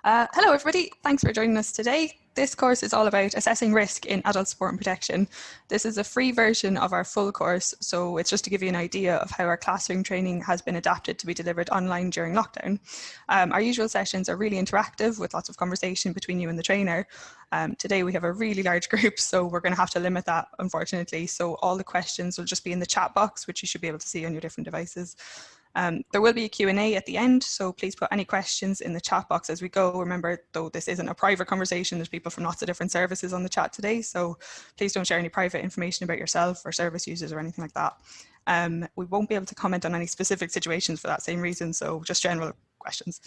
Hello everybody, thanks for joining us today. This course is all about assessing risk in adult support and protection. This is a free version of our full course, so it's just to give you an idea of how our classroom training has been adapted to be delivered online during lockdown. Our usual sessions are really interactive with lots of conversation between you and the trainer. Today we have a really large group, so we're going to have to limit that, unfortunately. So all the questions will just be in the chat box, which you should be able to see on your different devices. There will be a Q&A at the end, so please put any questions in the chat box as we go. Remember, though, this isn't a private conversation. There's people from lots of different services on the chat today, so please don't share any private information about yourself or service users or anything like that. We won't be able to comment on any specific situations for that same reason, so just general questions.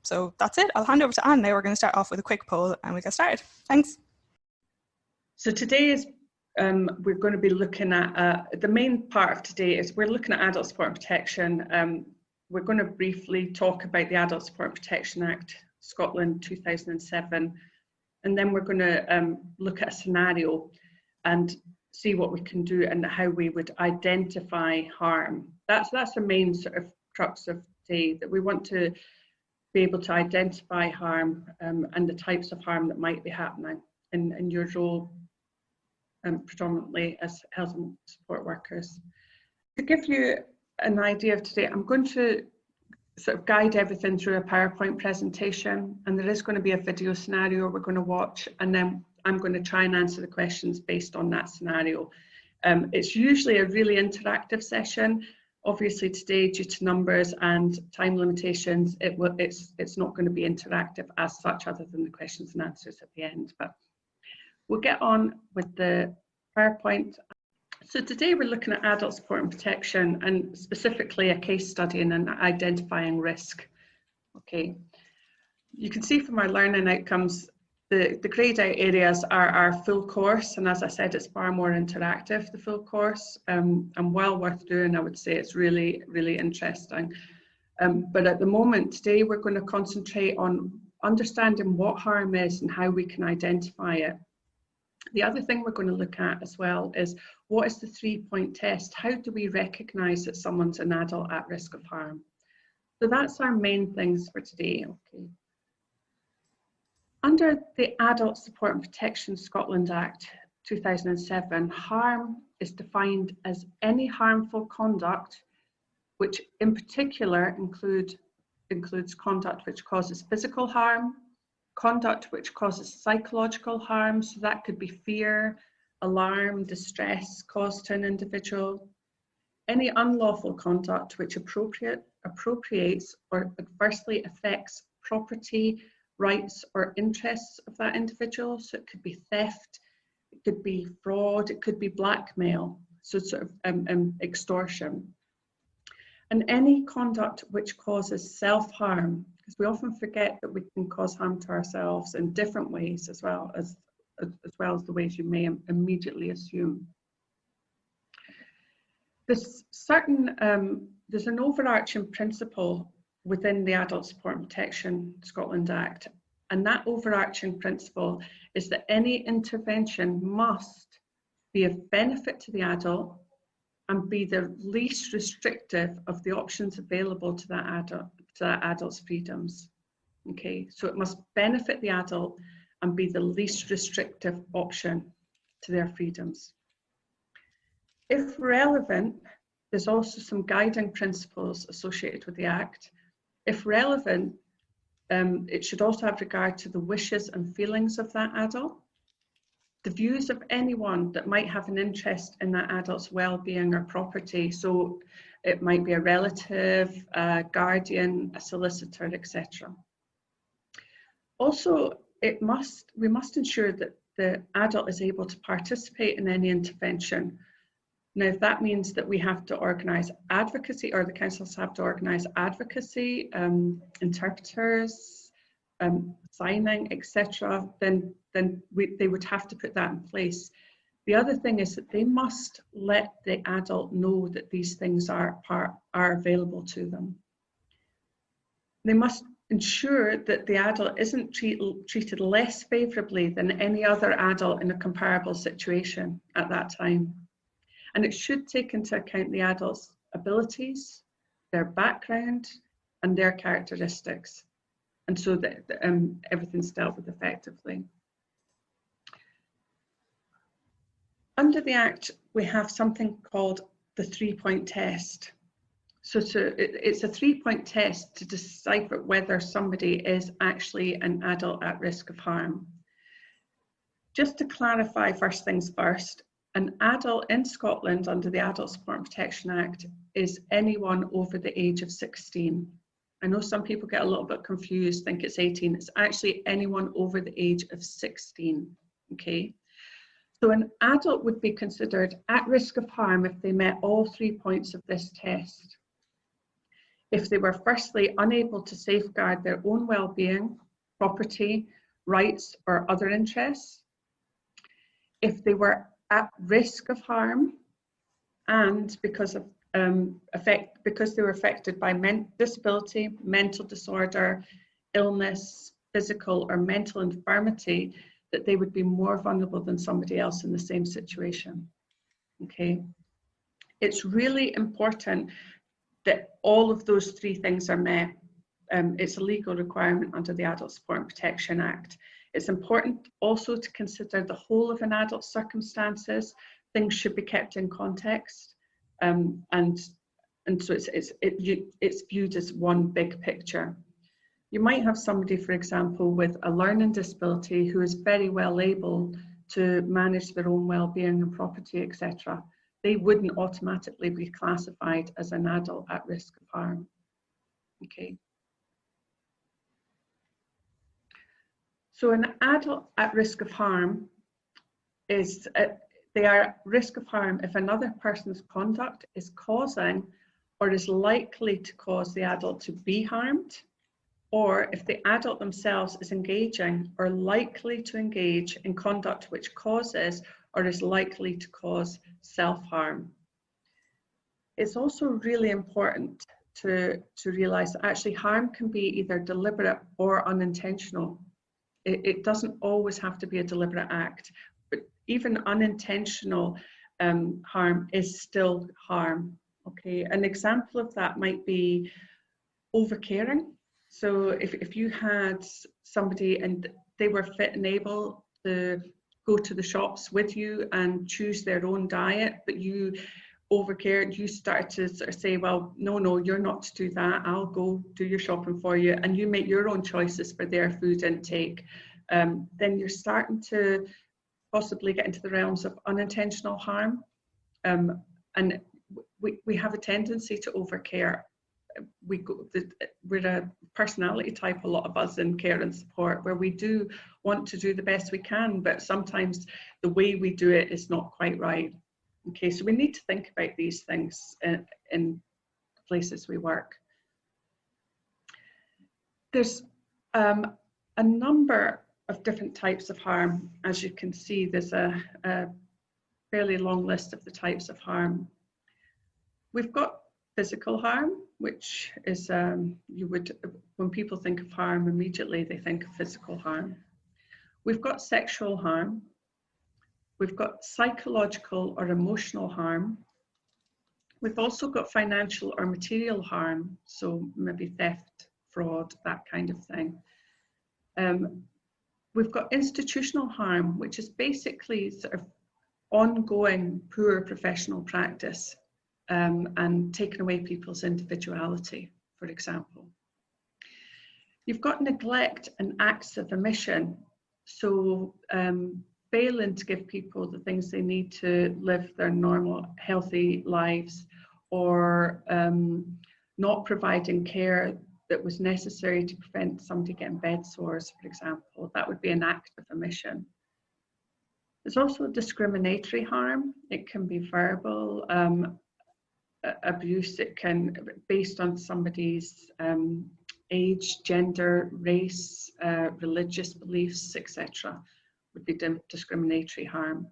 So that's it. I'll hand over to Anne now. We're going to start off with a quick poll and we get started. Thanks. So today is we're going to be looking at, the main part of today is we're looking at adult support and protection. We're going to briefly talk about the Adult Support and Protection Act, Scotland 2007, and then we're going to look at a scenario and see what we can do and how we would identify harm. That's the main sort of crux of today, that we want to be able to identify harm and the types of harm that might be happening in your role predominantly as health and support workers. To give you an idea of today, I'm going to sort of guide everything through a PowerPoint presentation, and there is going to be a video scenario we're going to watch, and then I'm going to try and answer the questions based on that scenario. It's usually a really interactive session. Obviously today, due to numbers and time limitations, it's not going to be interactive as such, other than the questions and answers at the end. But we'll get on with the PowerPoint. So today we're looking at adult support and protection, and specifically a case study and identifying risk. Okay, you can see from our learning outcomes, the greyed out areas are our full course, and as I said, it's far more interactive, the full course, and well worth doing. I would say it's really, really interesting. But at the moment today, we're going to concentrate on understanding what harm is and how we can identify it. The other thing we're going to look at as well is, what is the 3-point test? How do we recognise that someone's an adult at risk of harm? So that's our main things for today. Okay. Under the Adult Support and Protection Scotland Act 2007, harm is defined as any harmful conduct, which in particular includes conduct which causes physical harm, conduct which causes psychological harm, so that could be fear, alarm, distress caused to an individual, any unlawful conduct which appropriates or adversely affects property, rights or interests of that individual, so it could be theft, it could be fraud, it could be blackmail, so sort of extortion. And any conduct which causes self-harm, because we often forget that we can cause harm to ourselves in different ways as well as the ways you may immediately assume. There's an overarching principle within the Adult Support and Protection Scotland Act, and that overarching principle is that any intervention must be of benefit to the adult and be the least restrictive of the options available to that adult's freedoms. Okay, so it must benefit the adult and be the least restrictive option to their freedoms. If relevant, there's also some guiding principles associated with the Act. If relevant, it should also have regard to the wishes and feelings of that adult, the views of anyone that might have an interest in that adult's well-being or property. So it might be a relative, a guardian, a solicitor, etc. Also, we must ensure that the adult is able to participate in any intervention. Now, if that means that we have to organise advocacy, or the councils have to organise advocacy, interpreters, signing, etc., then they would have to put that in place. The other thing is that they must let the adult know that these things are available to them. They must ensure that the adult isn't treated less favourably than any other adult in a comparable situation at that time. And it should take into account the adult's abilities, their background, and their characteristics. and so that everything's dealt with effectively. Under the Act, we have something called the 3-point test. So it's a 3-point test to decipher whether somebody is actually an adult at risk of harm. Just to clarify first things first, an adult in Scotland under the Adult Support and Protection Act is anyone over the age of 16. I know some people get a little bit confused, think it's 18. It's actually anyone over the age of 16, okay? So an adult would be considered at risk of harm if they met all 3 points of this test. If they were firstly unable to safeguard their own well-being, property, rights, or other interests. If they were at risk of harm, and because they were affected by disability, mental disorder, illness, physical or mental infirmity, that they would be more vulnerable than somebody else in the same situation. Okay, it's really important that all of those 3 things are met. It's a legal requirement under the Adult Support and Protection Act. It's important also to consider the whole of an adult's circumstances. Things should be kept in context, and so it's viewed as one big picture. You might have somebody, for example, with a learning disability who is very well able to manage their own well-being and property, etc. They wouldn't automatically be classified as an adult at risk of harm. Okay. So an adult at risk of harm is, they are at risk of harm if another person's conduct is causing or is likely to cause the adult to be harmed, or if the adult themselves is engaging or likely to engage in conduct which causes or is likely to cause self-harm. It's also really important to realise that actually harm can be either deliberate or unintentional. It doesn't always have to be a deliberate act, but even unintentional harm is still harm. Okay, an example of that might be overcaring. So if you had somebody and they were fit and able to go to the shops with you and choose their own diet, but you overcared, you started to sort of say, well, no, you're not to do that. I'll go do your shopping for you, and you make your own choices for their food intake. Then you're starting to possibly get into the realms of unintentional harm. And we have a tendency to overcare. We're a personality type, a lot of us in care and support, where we do want to do the best we can, but sometimes the way we do it is not quite right. Okay, so we need to think about these things in places we work. There's a number of different types of harm. As you can see, there's a fairly long list of the types of harm. We've got physical harm, which is, when people think of harm, immediately they think of physical harm. We've got sexual harm. We've got psychological or emotional harm. We've also got financial or material harm, so maybe theft, fraud, that kind of thing. We've got institutional harm, which is basically sort of ongoing poor professional practice and taking away people's individuality, for example. You've got neglect and acts of omission, so failing to give people the things they need to live their normal, healthy lives, or not providing care that was necessary to prevent somebody getting bed sores, for example. That would be an act of omission. There's also discriminatory harm. It can be verbal abuse. It can, based on somebody's age, gender, race, religious beliefs, etc., would be discriminatory harm.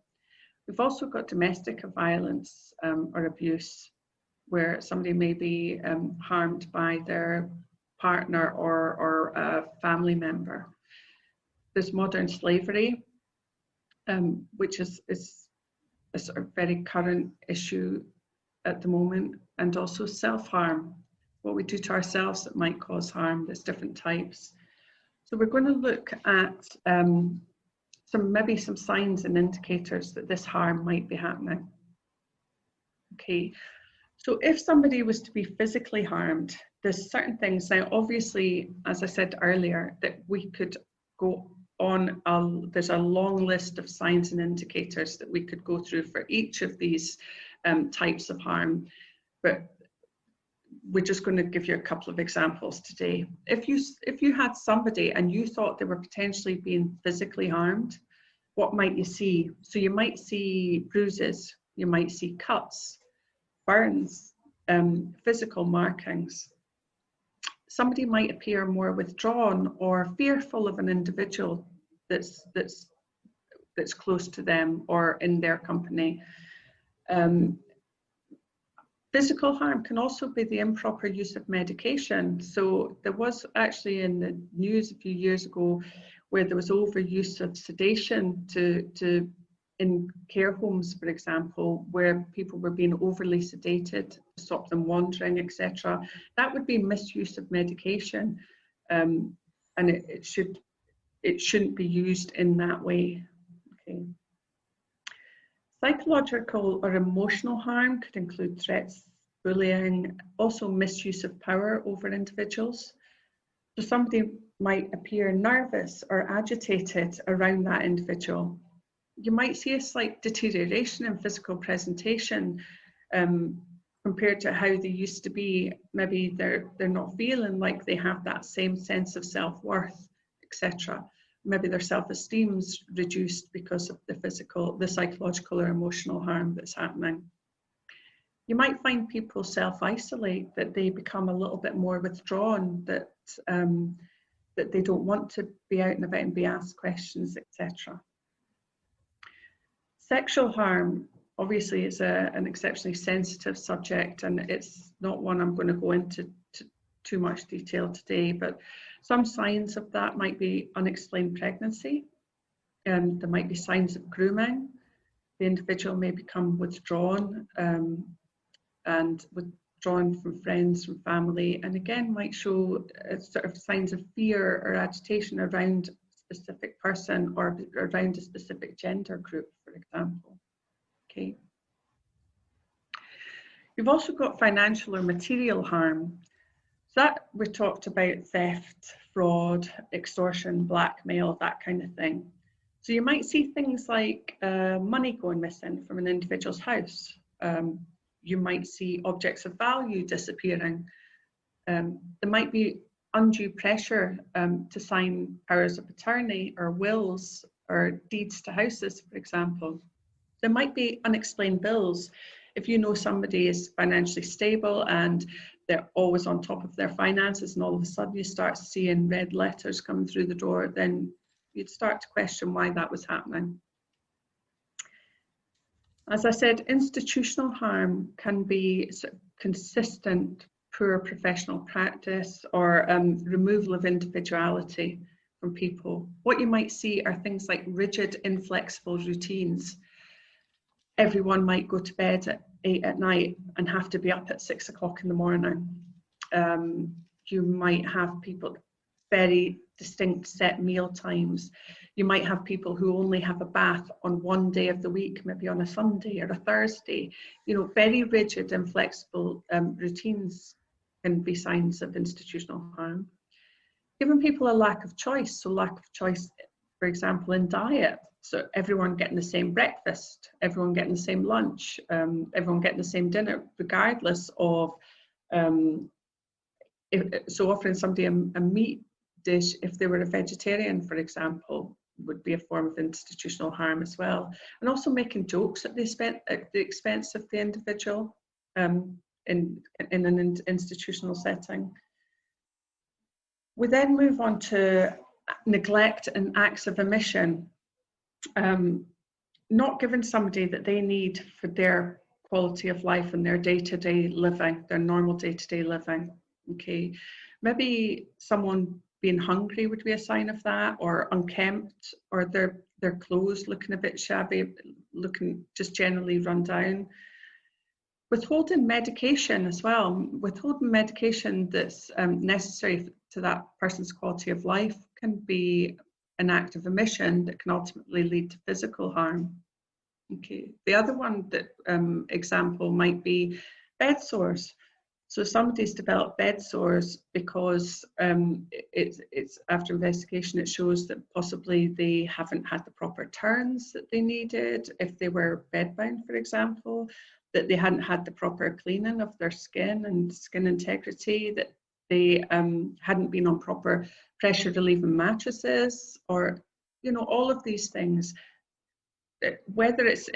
We've also got domestic violence or abuse, where somebody may be harmed by their partner or a family member. There's modern slavery, which is a sort of very current issue at the moment, and also self-harm, what we do to ourselves that might cause harm. There's different types. So we're going to look at maybe some signs and indicators that this harm might be happening. Okay, so if somebody was to be physically harmed, there's certain things. Now, obviously, as I said earlier, that we could go on, there's a long list of signs and indicators that we could go through for each of these types of harm, but we're just going to give you a couple of examples today. If you had somebody and you thought they were potentially being physically harmed, what might you see? So you might see bruises, you might see cuts, burns, physical markings. Somebody might appear more withdrawn or fearful of an individual that's close to them or in their company. Physical harm can also be the improper use of medication. So there was actually in the news a few years ago where there was overuse of sedation in care homes, for example, where people were being overly sedated to stop them wandering, etc. That would be misuse of medication, and it shouldn't be used in that way. Okay. Psychological or emotional harm could include threats, bullying, also misuse of power over individuals. So somebody might appear nervous or agitated around that individual. You might see a slight deterioration in physical presentation compared to how they used to be. Maybe they're not feeling like they have that same sense of self-worth, etc. Maybe their self-esteem's reduced because of the psychological or emotional harm that's happening. You might find people self-isolate, that they become a little bit more withdrawn, that they don't want to be out and about and be asked questions, etc. Sexual harm, obviously, is an exceptionally sensitive subject, and it's not one I'm going to go into too much detail today, but some signs of that might be unexplained pregnancy, and there might be signs of grooming. The individual may become withdrawn and withdrawn from friends, from family, and again might show sort of signs of fear or agitation around a specific person or around a specific gender group, for example. Okay. You've also got financial or material harm. So that we talked about theft, fraud, extortion, blackmail, that kind of thing. So you might see things like money going missing from an individual's house. You might see objects of value disappearing. There might be undue pressure to sign powers of attorney or wills or deeds to houses, for example. There might be unexplained bills. If you know somebody is financially stable and they're always on top of their finances, and all of a sudden you start seeing red letters coming through the door, then you'd start to question why that was happening. As I said, institutional harm can be consistent poor professional practice or removal of individuality from people. What you might see are things like rigid, inflexible routines. Everyone might go to bed at 8 at night and have to be up at 6 o'clock in the morning. You might have people very distinct set meal times. You might have people who only have a bath on one day of the week, maybe on a Sunday or a Thursday. You know, very rigid, inflexible routines can be signs of institutional harm. Giving people a lack of choice, so lack of choice, for example, in diet. So everyone getting the same breakfast, everyone getting the same lunch, everyone getting the same dinner, regardless of, so offering somebody a meat dish if they were a vegetarian, for example, would be a form of institutional harm as well. And also making jokes at the expense of the individual in an institutional setting. We then move on to neglect and acts of omission. Not giving somebody that they need for their quality of life and their day-to-day living, their normal day-to-day living. Okay, maybe someone being hungry would be a sign of that, or unkempt, or their clothes looking a bit shabby, looking just generally run down. Withholding medication as well. Withholding medication that's necessary to that person's quality of life can be an act of omission that can ultimately lead to physical harm. Okay, the other one that example might be bed sores. So somebody's developed bed sores because it's after investigation, it shows that possibly they haven't had the proper turns that they needed. If they were bedbound, for example, that they hadn't had the proper cleaning of their skin and skin integrity, that they hadn't been on proper pressure relieving mattresses, or, you know, all of these things. Whether it's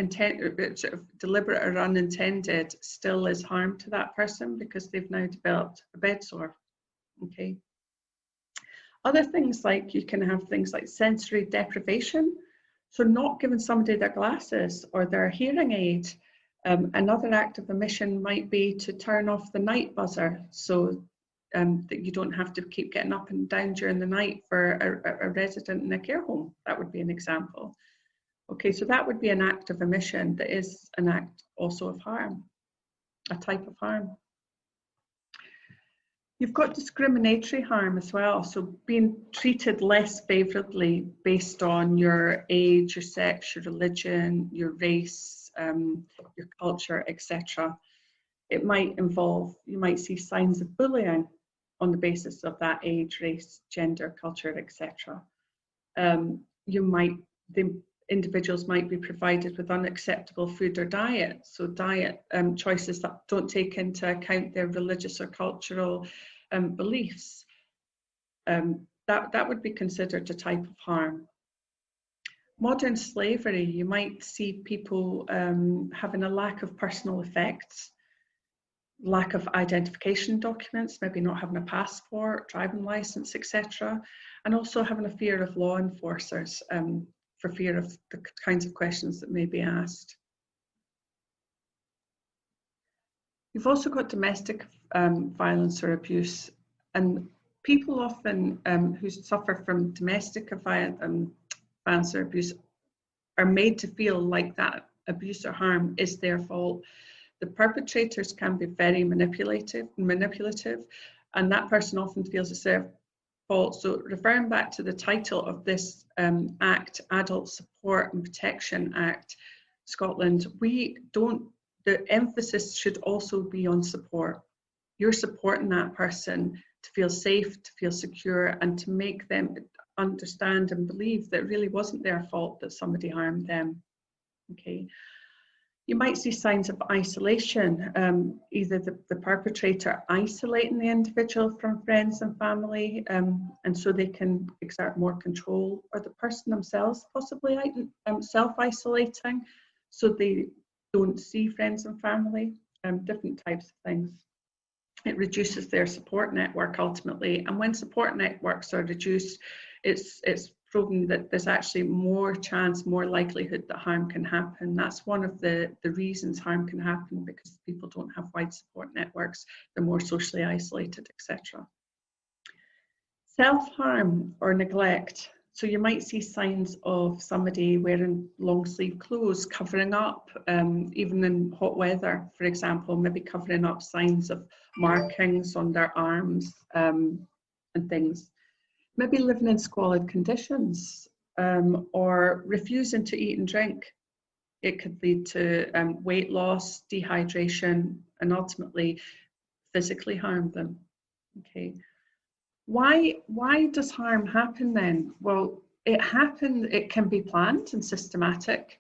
deliberate or unintended, still is harm to that person because they've now developed a bed sore. Okay. Other things, like you can have things like sensory deprivation. So not giving somebody their glasses or their hearing aid. Another act of omission might be to turn off the night buzzer so that you don't have to keep getting up and down during the night for a resident in a care home. That would be an example. Okay, so that would be an act of omission that is an act also of harm, a type of harm. You've got discriminatory harm as well, so being treated less favourably based on your age, your sex, your religion, your race, your culture, etc. It might involve, you might see signs of bullying on the basis of that age, race, gender, culture, etc. Individuals might be provided with unacceptable food or diet, so diet choices that don't take into account their religious or cultural beliefs. That would be considered a type of harm. Modern slavery, you might see people having a lack of personal effects, lack of identification documents, maybe not having a passport, driving license, etc., and also having a fear of law enforcers, for fear of the kinds of questions that may be asked. You've also got domestic violence or abuse, and people often who suffer from domestic violence or abuse are made to feel like that abuse or harm is their fault. The perpetrators can be very manipulative, and that person often feels it's their fault. So referring back to the title of this Act, Adult Support and Protection Act, Scotland, the emphasis should also be on support. You're supporting that person to feel safe, to feel secure, and to make them understand and believe that it really wasn't their fault that somebody harmed them. Okay. You might see signs of isolation, either the perpetrator isolating the individual from friends and family, and so they can exert more control, or the person themselves possibly self-isolating, so they don't see friends and family, different types of things. It reduces their support network ultimately, and when support networks are reduced, it's proven that there's actually more chance, more likelihood that harm can happen. That's one of the reasons harm can happen, because people don't have wide support networks, they're more socially isolated, etc. Self-harm or neglect. So you might see signs of somebody wearing long sleeve clothes, covering up, even in hot weather, for example, maybe covering up signs of markings on their arms and things. Maybe living in squalid conditions, or refusing to eat and drink. It could lead to weight loss, dehydration, and ultimately physically harm them. Okay. Why does harm happen then? Well, it can be planned and systematic.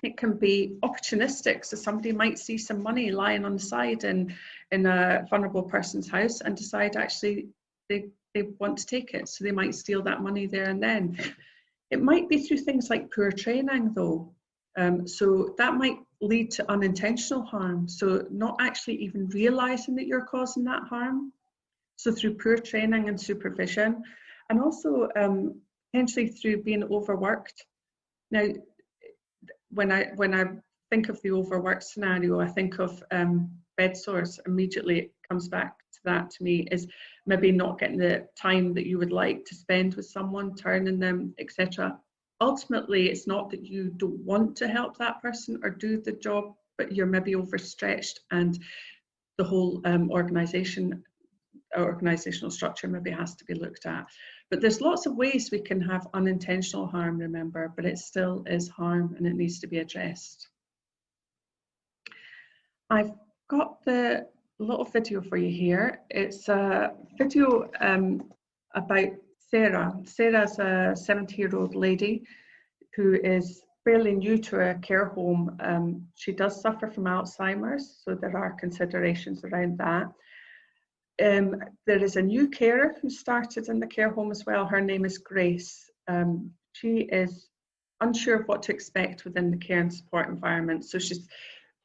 It can be opportunistic. So somebody might see some money lying on the side in a vulnerable person's house and decide actually they want to take it. So they might steal that money there and then. It might be through things like poor training though. So that might lead to unintentional harm. So not actually even realizing that you're causing that harm. So through poor training and supervision, and also potentially through being overworked. Now, when I think of the overworked scenario, I think of bed sores. Immediately it comes back to that to me, is maybe not getting the time that you would like to spend with someone, turning them, etc. Ultimately, it's not that you don't want to help that person or do the job, but you're maybe overstretched, and the whole organizational structure maybe has to be looked at. But there's lots of ways we can have unintentional harm, remember, but it still is harm and it needs to be addressed. I've got the little video for you here. It's a video about Sarah. Sarah's a 70-year-old lady who is fairly new to a care home. She does suffer from Alzheimer's, so there are considerations around that. There is a new carer who started in the care home as well. Her name is Grace. She is unsure of what to expect within the care and support environment.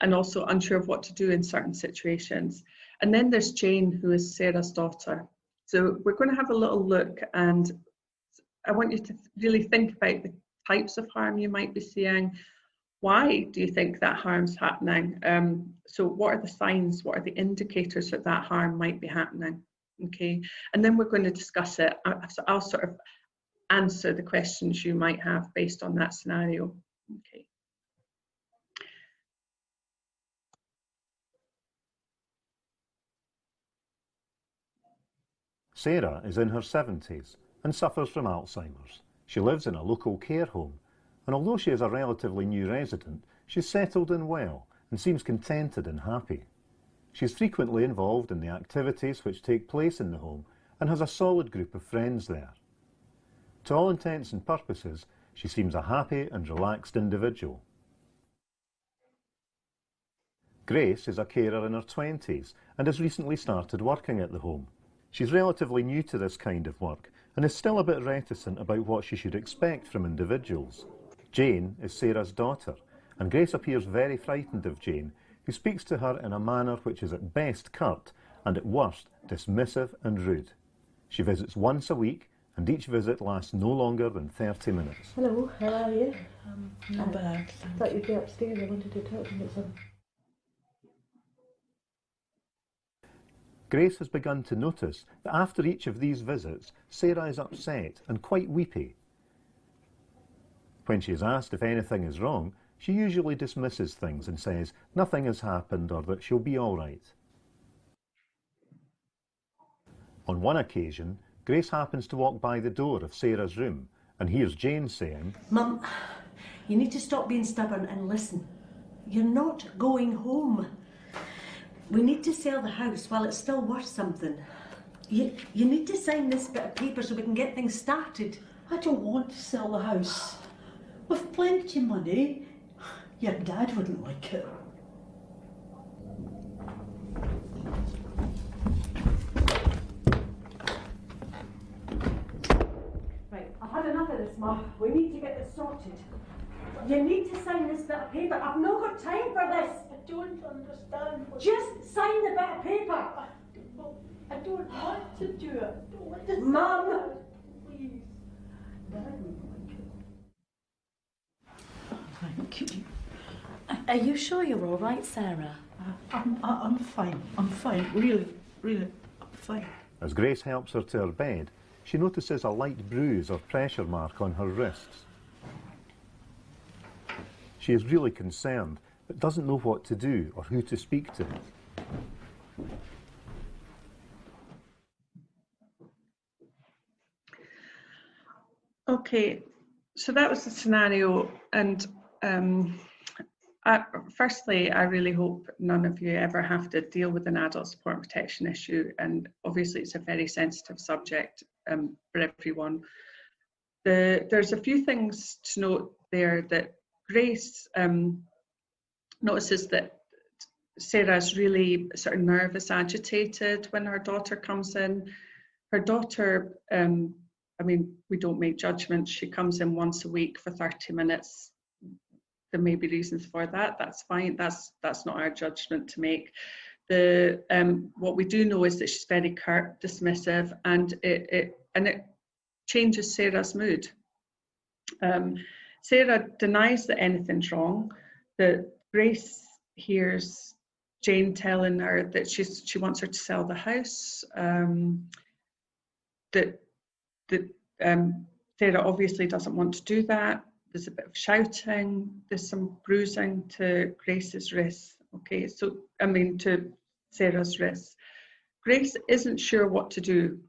And also unsure of what to do in certain situations. And then there's Jane, who is Sarah's daughter. So we're going to have a little look, and I want you to really think about the types of harm you might be seeing. Why do you think that harm's happening? So what are the signs, what are the indicators that that harm might be happening? Okay, and then we're going to discuss it. I'll sort of answer the questions you might have based on that scenario. Okay. Sarah is in her 70s and suffers from Alzheimer's. She lives in a local care home, and although she is a relatively new resident, she's settled in well and seems contented and happy. She's frequently involved in the activities which take place in the home and has a solid group of friends there. To all intents and purposes, she seems a happy and relaxed individual. Grace is a carer in her 20s and has recently started working at the home. She's relatively new to this kind of work and is still a bit reticent about what she should expect from individuals. Jane is Sarah's daughter, and Grace appears very frightened of Jane, who speaks to her in a manner which is at best curt and at worst dismissive and rude. She visits once a week, and each visit lasts no longer than 30 minutes. Hello, how are you? Not bad. I thought you'd be upstairs. I wanted to talk to you about something. Grace has begun to notice that after each of these visits, Sarah is upset and quite weepy. When she is asked if anything is wrong, she usually dismisses things and says nothing has happened or that she'll be all right. On one occasion, Grace happens to walk by the door of Sarah's room and hears Jane saying, Mum, you need to stop being stubborn and listen. You're not going home. We need to sell the house while it's still worth something. You need to sign this bit of paper so we can get things started. I don't want to sell the house. With plenty of money. Your dad wouldn't like it. Right, I've had enough of this, Mum. We need to get this sorted. You need to sign this bit of paper. I've not got time for this. I don't understand. Just sign the bit of paper. I don't want to do it. I don't want to. Mum! Please. Dad wouldn't like it. Thank you. Are you sure you're all right, Sarah? I'm fine. I'm fine. Really, I'm fine. As Grace helps her to her bed, she notices a light bruise or pressure mark on her wrists. She is really concerned, but doesn't know what to do or who to speak to. Okay, so that was the scenario, and firstly, I really hope none of you ever have to deal with an adult support and protection issue, and obviously it's a very sensitive subject for everyone. There's a few things to note there. That Grace notices that Sarah's really sort of nervous, agitated when her daughter comes in. Her daughter, I mean, we don't make judgments. She comes in once a week for 30 minutes. There may be reasons for that. That's fine. That's not our judgment to make. What we do know is that she's very curt, dismissive, and it changes Sarah's mood. Sarah denies that anything's wrong. That Grace hears Jane telling her that she wants her to sell the house. Sarah obviously doesn't want to do that. There's a bit of shouting. There's some bruising to Grace's wrist. Okay, so to Sarah's wrist. Grace isn't sure what to do.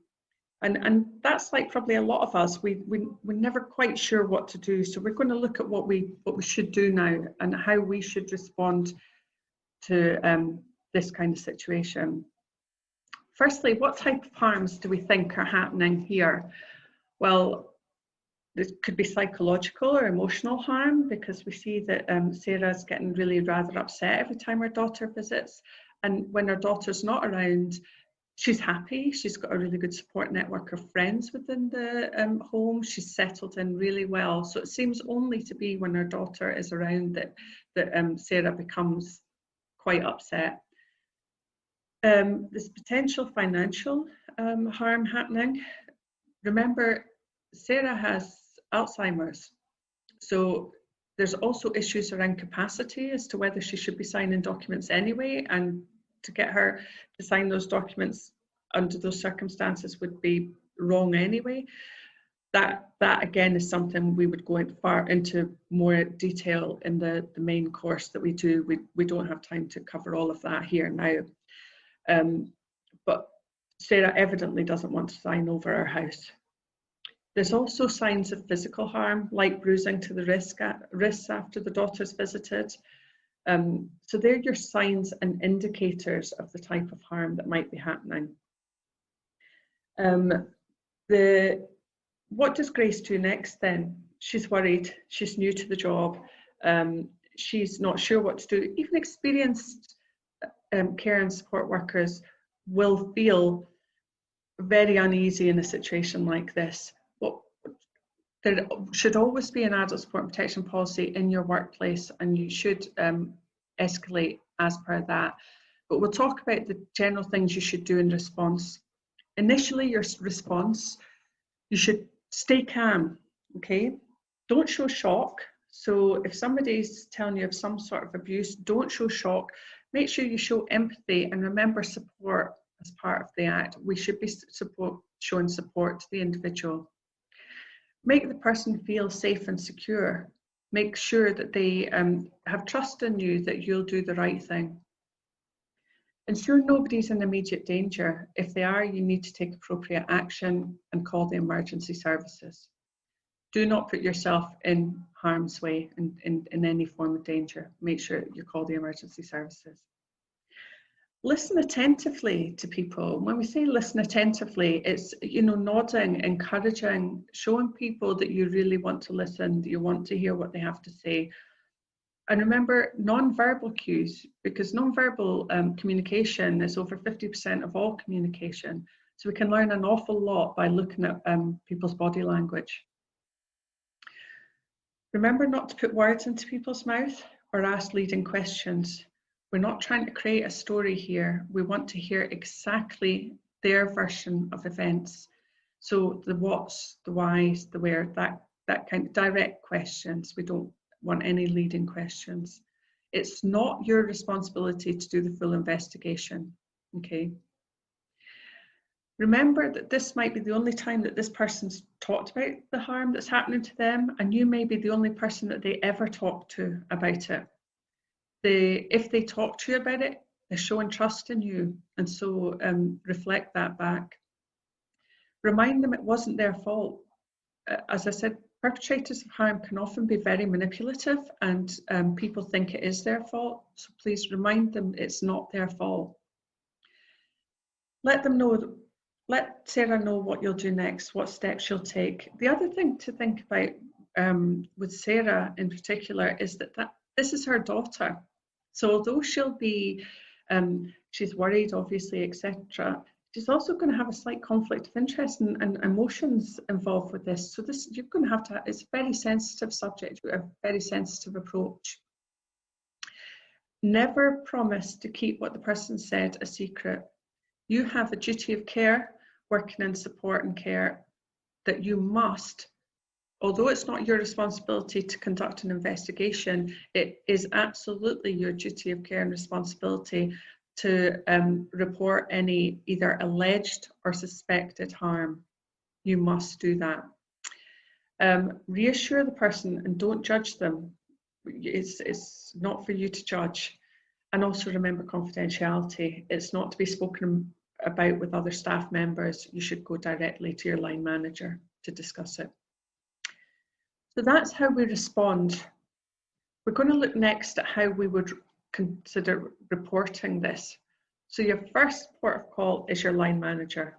And that's like probably a lot of us, we're never quite sure what to do. So we're going to look at what we should do now and how we should respond to this kind of situation. Firstly, what type of harms do we think are happening here? Well, this could be psychological or emotional harm, because we see that Sarah's getting really rather upset every time her daughter visits. And when her daughter's not around, she's happy. She's got a really good support network of friends within the home. She's settled in really well. So it seems only to be when her daughter is around that Sarah becomes quite upset. There's potential financial harm happening. Remember, Sarah has Alzheimer's. So there's also issues around capacity as to whether she should be signing documents anyway, and to get her to sign those documents under those circumstances would be wrong anyway. That again is something we would go into more detail in the main course that we do. We don't have time to cover all of that here now. But Sarah evidently doesn't want to sign over our house. There's also signs of physical harm, like bruising to the wrists after the daughter's visited. So they're your signs and indicators of the type of harm that might be happening. What does Grace do next then? She's worried, she's new to the job, she's not sure what to do. Even experienced care and support workers will feel very uneasy in a situation like this. There should always be an adult support and protection policy in your workplace, and you should escalate as per that. But we'll talk about the general things you should do in response. Initially, your response, you should stay calm, okay? Don't show shock. So if somebody's telling you of some sort of abuse, don't show shock. Make sure you show empathy, and remember support as part of the act. We should be showing support to the individual. Make the person feel safe and secure. Make sure that they have trust in you, that you'll do the right thing. Ensure nobody's in immediate danger. If they are, you need to take appropriate action and call the emergency services. Do not put yourself in harm's way in any form of danger. Make sure you call the emergency services. Listen attentively to people. When we say listen attentively, it's, you know, nodding, encouraging, showing people that you really want to listen, that you want to hear what they have to say. And remember non-verbal cues, because non-verbal communication is over 50% of all communication. So we can learn an awful lot by looking at people's body language. Remember not to put words into people's mouth or ask leading questions. We're not trying to create a story here. We want to hear exactly their version of events. So the what's, the why's, the where, that kind of direct questions. We don't want any leading questions. It's not your responsibility to do the full investigation, okay? Remember that this might be the only time that this person's talked about the harm that's happening to them, and you may be the only person that they ever talk to about it. If they talk to you about it, they're showing trust in you, and so reflect that back. Remind them it wasn't their fault. As I said, perpetrators of harm can often be very manipulative, and people think it is their fault, so please remind them it's not their fault. Let Sarah know what you'll do next, what steps you'll take. The other thing to think about with Sarah in particular is that this is her daughter. So although she'll be, she's worried obviously, etc., she's also going to have a slight conflict of interest and emotions involved with this. So you're going to have to, it's a very sensitive subject, a very sensitive approach. Never promise to keep what the person said a secret. You have a duty of care, working in support and care, that you must, although it's not your responsibility to conduct an investigation, it is absolutely your duty of care and responsibility to report any either alleged or suspected harm. You must do that. Reassure the person and don't judge them. It's not for you to judge. And also remember confidentiality. It's not to be spoken about with other staff members, you should go directly to your line manager to discuss it. So that's how we respond. We're going to look next at how we would consider reporting this. So your first port of call is your line manager.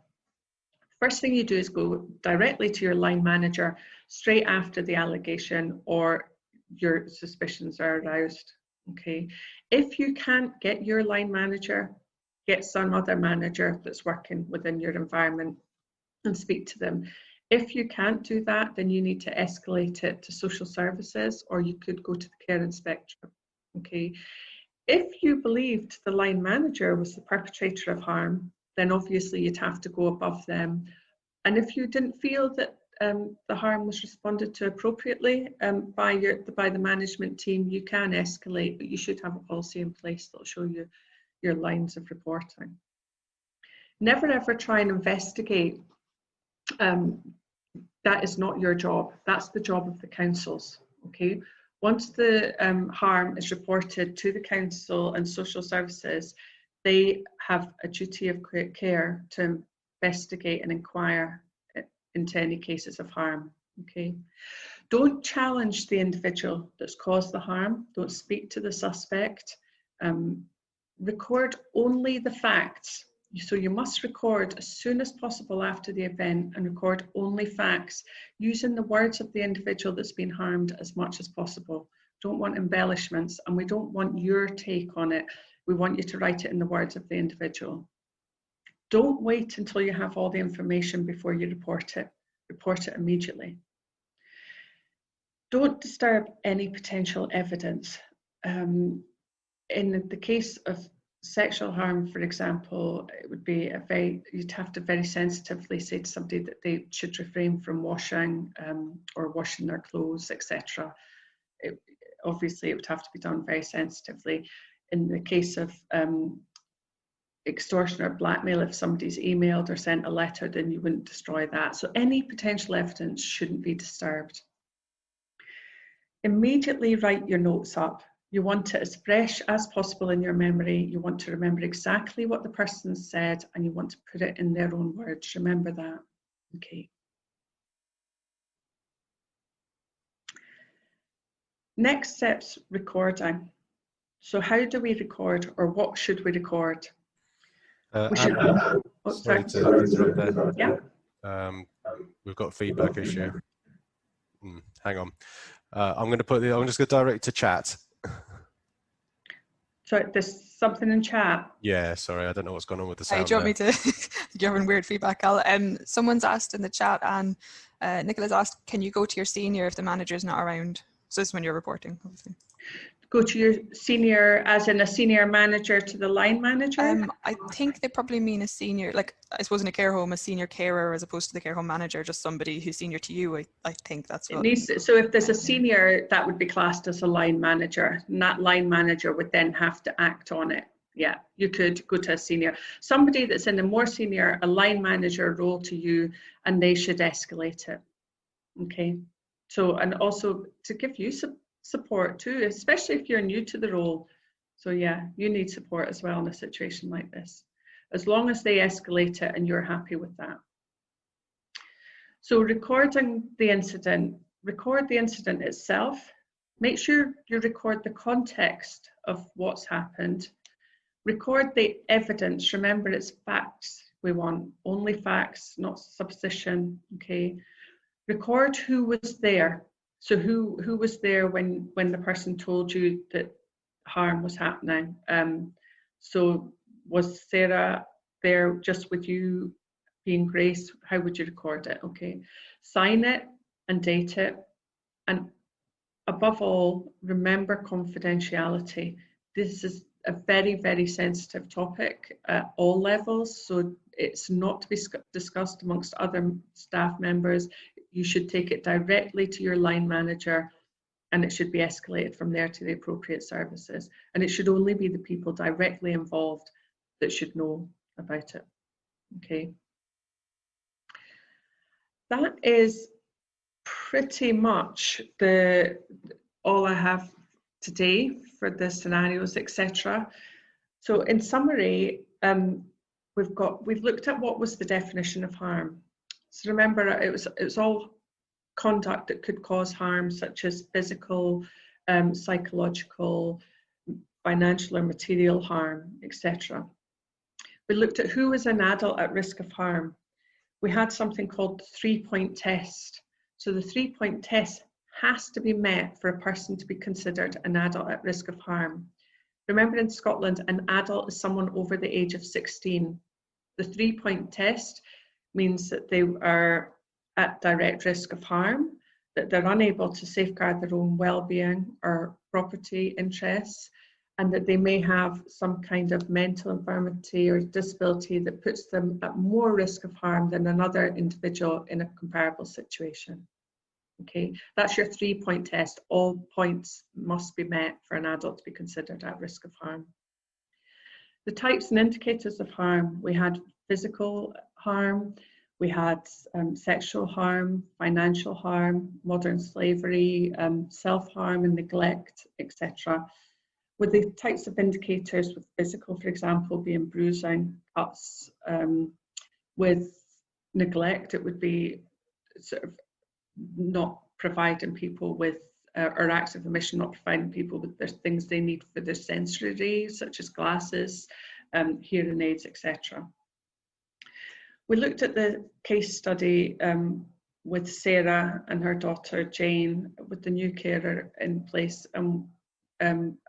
First thing you do is go directly to your line manager straight after the allegation or your suspicions are aroused. Okay. If you can't get your line manager, get some other manager that's working within your environment and speak to them. If you can't do that, then you need to escalate it to social services, or you could go to the care inspectorate. Okay. If you believed the line manager was the perpetrator of harm, then obviously you'd have to go above them. And if you didn't feel that the harm was responded to appropriately by the management team, you can escalate, but you should have a policy in place that'll show you your lines of reporting. Never ever try and investigate. That is not your job. That's the job of the councils. Okay. Once the harm is reported to the council and social services, they have a duty of care to investigate and inquire into any cases of harm. Okay. Don't challenge the individual that's caused the harm. Don't speak to the suspect. Record only the facts. So you must record as soon as possible after the event and record only facts using the words of the individual that's been harmed as much as possible. Don't want embellishments, and we don't want your take on it. We want you to write it in the words of the individual. Don't wait until you have all the information before you report it. Report it immediately. Don't disturb any potential evidence. In the case of sexual harm, for example, it would be you'd have to very sensitively say to somebody that they should refrain from washing or washing their clothes, etc. Obviously, it would have to be done very sensitively. In the case of extortion or blackmail, if somebody's emailed or sent a letter, then you wouldn't destroy that. So any potential evidence shouldn't be disturbed. Immediately write your notes up. You want it as fresh as possible in your memory. You want to remember exactly what the person said, and you want to put it in their own words. Remember that. Okay. Next step's recording. So how do we record, or what should we record? We should. Sorry to interrupt there. Yeah. We've got a feedback issue. Hang on. I'm just going to direct to chat. So there's something in chat. Yeah, sorry, I don't know what's going on with the sound. Do you want me to? You're having weird feedback, Al. Someone's asked in the chat, and Nicola's asked, can you go to your senior if the manager's not around? So this is when you're reporting, obviously. Go to your senior, as in a senior manager to the line manager? I think they probably mean a senior, like I suppose in a care home, a senior carer as opposed to the care home manager, just somebody who's senior to you. I think that's what. So if there's a senior, that would be classed as a line manager, and that line manager would then have to act on it. Yeah, you could go to a senior. Somebody that's in a more senior, a line manager role to you, and they should escalate it. Okay. So, and also to give you support too, especially if you're new to the role. So yeah, you need support as well in a situation like this, as long as they escalate it and you're happy with that. So recording the incident, record the incident itself. Make sure you record the context of what's happened. Record the evidence. Remember, it's facts we want, only facts, not supposition. Okay. Record who was there. So who was there when the person told you that harm was happening? So was Sarah there just with you being Grace? How would you record it? Okay. Sign it and date it. And above all, remember confidentiality. This is a very, very sensitive topic at all levels. So it's not to be discussed amongst other staff members. You should take it directly to your line manager, and it should be escalated from there to the appropriate services. And it should only be the people directly involved that should know about it. Okay. That is pretty much all I have today for the scenarios, etc. So in summary, we've looked at what was the definition of harm. So remember, it's all conduct that could cause harm, such as physical, psychological, financial or material harm, etc. We looked at who was an adult at risk of harm. We had something called the 3-point test. So the 3-point test has to be met for a person to be considered an adult at risk of harm. Remember, in Scotland, an adult is someone over the age of 16. The 3-point test means that they are at direct risk of harm, that they're unable to safeguard their own well-being or property interests, and that they may have some kind of mental infirmity or disability that puts them at more risk of harm than another individual in a comparable situation. Okay, that's your 3-point test. All points must be met for an adult to be considered at risk of harm. The types and indicators of harm: we had physical harm, we had sexual harm, financial harm, modern slavery, self-harm and neglect, etc. With the types of indicators, with physical, for example, being bruising, cuts. With neglect, it would be sort of not providing people with, or acts of omission, not providing people with the things they need for their sensory, such as glasses, hearing aids, etc. We looked at the case study with Sarah and her daughter Jane, with the new carer in place, and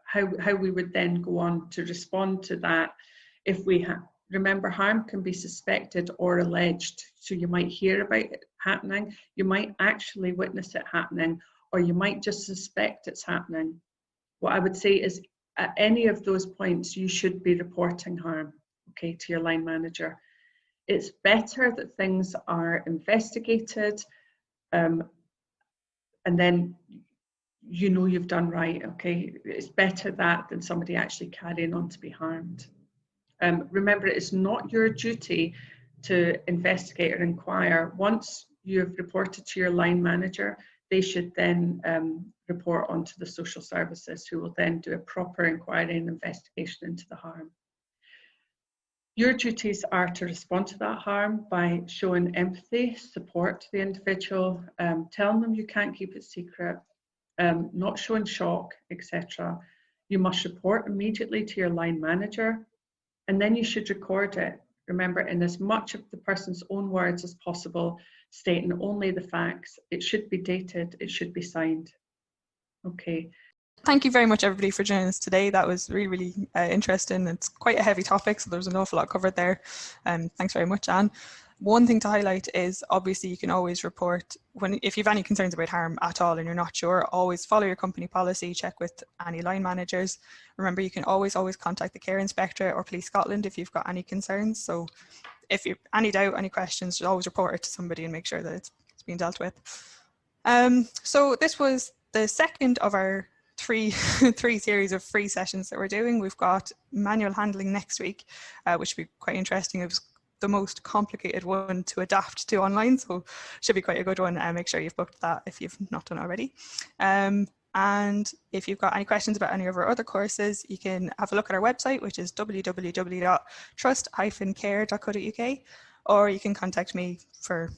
how we would then go on to respond to that if we remember, harm can be suspected or alleged. So you might hear about it happening, you might actually witness it happening, or you might just suspect it's happening. What I would say is, at any of those points, you should be reporting harm, okay, to your line manager. It's better that things are investigated, and then you know you've done right, okay? It's better that than somebody actually carrying on to be harmed. Remember, it's not your duty to investigate or inquire. Once you've reported to your line manager, they should then report on to the social services, who will then do a proper inquiry and investigation into the harm. Your duties are to respond to that harm by showing empathy, support to the individual, telling them you can't keep it secret, not showing shock, etc. You must report immediately to your line manager, and then you should record it. Remember, in as much of the person's own words as possible, stating only the facts. It should be dated, it should be signed. Okay. Thank you very much, everybody, for joining us today. That was really, really interesting. It's quite a heavy topic, so there's an awful lot covered there. Thanks very much, Anne. One thing to highlight is, obviously, you can always report if you have any concerns about harm at all and you're not sure. Always follow your company policy, check with any line managers. Remember, you can always contact the Care Inspectorate or Police Scotland if you've got any concerns. So if you have any doubt, any questions, just always report it to somebody and make sure that it's being dealt with. So this was the second of our three series of free sessions that we're doing. We've got manual handling next week, which will be quite interesting. It was the most complicated one to adapt to online, so should be quite a good one. Make sure you've booked that if you've not done already. And if you've got any questions about any of our other courses, you can have a look at our website, which is www.trust-care.co.uk, or you can contact me for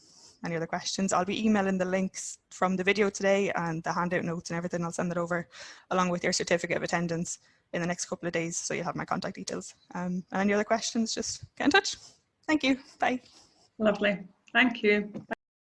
any other questions. I'll be emailing the links from the video today and the handout notes and everything. I'll send it over along with your certificate of attendance in the next couple of days, so you'll have my contact details. And any other questions, just get in touch. Thank you. Bye. Lovely. Thank you.